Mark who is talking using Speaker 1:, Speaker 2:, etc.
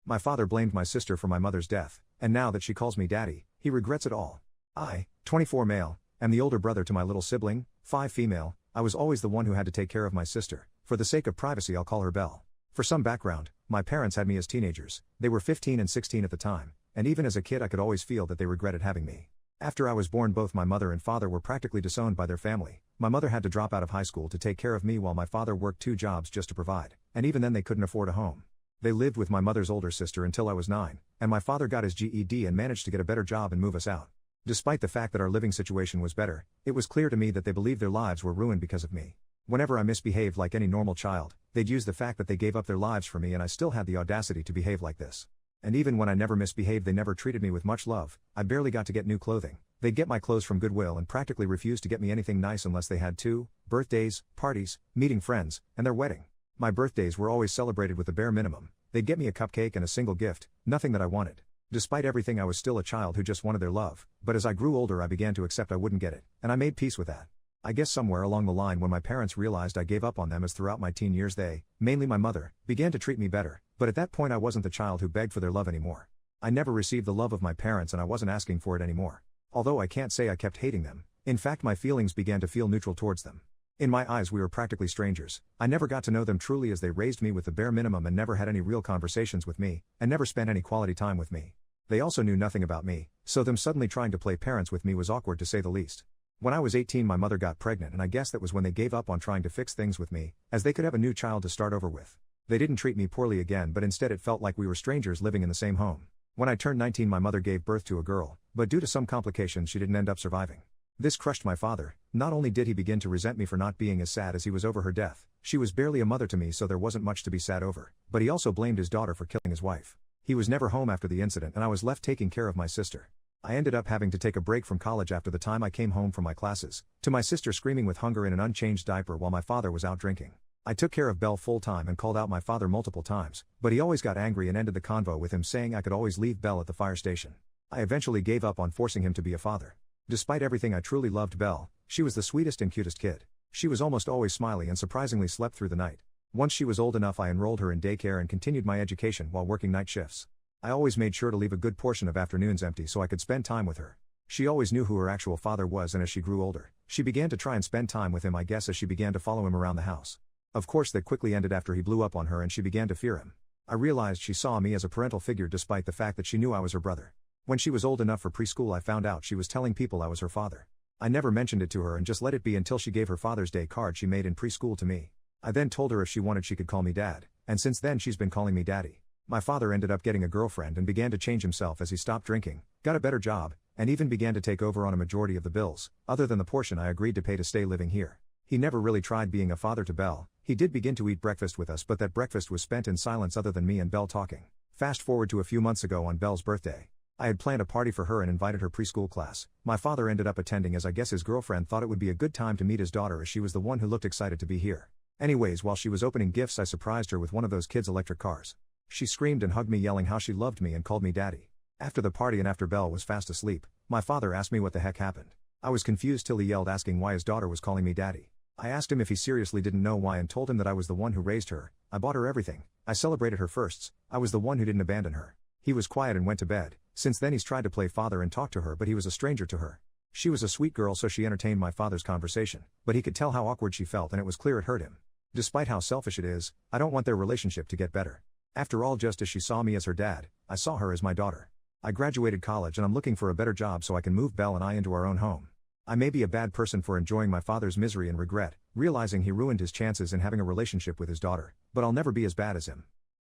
Speaker 1: My father blamed my sister for my mother's death, and now that she calls me daddy, he regrets it all. I, 24 male, am the older brother to my little sibling, 5 female. I was always the one who had to take care of my sister. For the sake of privacy, I'll call her Belle. For some background, my parents had me as teenagers. They were 15 and 16 at the time, and even as a kid I could always feel that they regretted having me. After I was born, both my mother and father were practically disowned by their family. My mother had to drop out of high school to take care of me while my father worked 2 jobs just to provide, and even then they couldn't afford a home. They lived with my mother's older sister until I was 9, and my father got his GED and managed to get a better job and move us out. Despite the fact that our living situation was better, it was clear to me that they believed their lives were ruined because of me. Whenever I misbehaved like any normal child, they'd use the fact that they gave up their lives for me and I still had the audacity to behave like this. And even when I never misbehaved, they never treated me with much love. I barely got to get new clothing. They'd get my clothes from Goodwill and practically refused to get me anything nice unless they had to: birthdays, parties, meeting friends, and their wedding. My birthdays were always celebrated with the bare minimum. They'd get me a cupcake and a single gift, nothing that I wanted. Despite everything, I was still a child who just wanted their love, but as I grew older I began to accept I wouldn't get it, and I made peace with that. I guess somewhere along the line when my parents realized I gave up on them, as throughout my teen years they, mainly my mother, began to treat me better, but at that point I wasn't the child who begged for their love anymore. I never received the love of my parents and I wasn't asking for it anymore. Although I can't say I kept hating them, in fact my feelings began to feel neutral towards them. In my eyes we were practically strangers. I never got to know them truly as they raised me with the bare minimum and never had any real conversations with me, and never spent any quality time with me. They also knew nothing about me, so them suddenly trying to play parents with me was awkward to say the least. When I was 18 my mother got pregnant and I guess that was when they gave up on trying to fix things with me, as they could have a new child to start over with. They didn't treat me poorly again, but instead it felt like we were strangers living in the same home. When I turned 19 my mother gave birth to a girl, but due to some complications she didn't end up surviving. This crushed my father. Not only did he begin to resent me for not being as sad as he was over her death, she was barely a mother to me so there wasn't much to be sad over, but he also blamed his daughter for killing his wife. He was never home after the incident and I was left taking care of my sister. I ended up having to take a break from college after the time I came home from my classes, to my sister screaming with hunger in an unchanged diaper while my father was out drinking. I took care of Belle full time and called out my father multiple times, but he always got angry and ended the convo with him saying I could always leave Belle at the fire station. I eventually gave up on forcing him to be a father. Despite everything I truly loved Belle. She was the sweetest and cutest kid. She was almost always smiley and surprisingly slept through the night. Once she was old enough I enrolled her in daycare and continued my education while working night shifts. I always made sure to leave a good portion of afternoons empty so I could spend time with her. She always knew who her actual father was, and as she grew older, she began to try and spend time with him, I guess as she began to follow him around the house. Of course that quickly ended after he blew up on her and she began to fear him. I realized she saw me as a parental figure despite the fact that she knew I was her brother. When she was old enough for preschool I found out she was telling people I was her father. I never mentioned it to her and just let it be until she gave her Father's Day card she made in preschool to me. I then told her if she wanted she could call me Dad, and since then she's been calling me Daddy. My father ended up getting a girlfriend and began to change himself as he stopped drinking, got a better job, and even began to take over on a majority of the bills, other than the portion I agreed to pay to stay living here. He never really tried being a father to Belle. He did begin to eat breakfast with us, but that breakfast was spent in silence other than me and Belle talking. Fast forward to a few months ago on Belle's birthday. I had planned a party for her and invited her preschool class. My father ended up attending as I guess his girlfriend thought it would be a good time to meet his daughter as she was the one who looked excited to be here. Anyways, while she was opening gifts I surprised her with one of those kids' electric cars. She screamed and hugged me yelling how she loved me and called me Daddy. After the party and after Belle was fast asleep, my father asked me what the heck happened. I was confused till he yelled asking why his daughter was calling me Daddy. I asked him if he seriously didn't know why and told him that I was the one who raised her. I bought her everything. I celebrated her firsts. I was the one who didn't abandon her. He was quiet and went to bed. Since then he's tried to play father and talk to her, but he was a stranger to her. She was a sweet girl so she entertained my father's conversation, but he could tell how awkward she felt and it was clear it hurt him. Despite how selfish it is, I don't want their relationship to get better. After all, just as she saw me as her dad, I saw her as my daughter. I graduated college and I'm looking for a better job so I can move Belle and I into our own home. I may be a bad person for enjoying my father's misery and regret, realizing he ruined his chances in having a relationship with his daughter, but I'll never be as bad as him.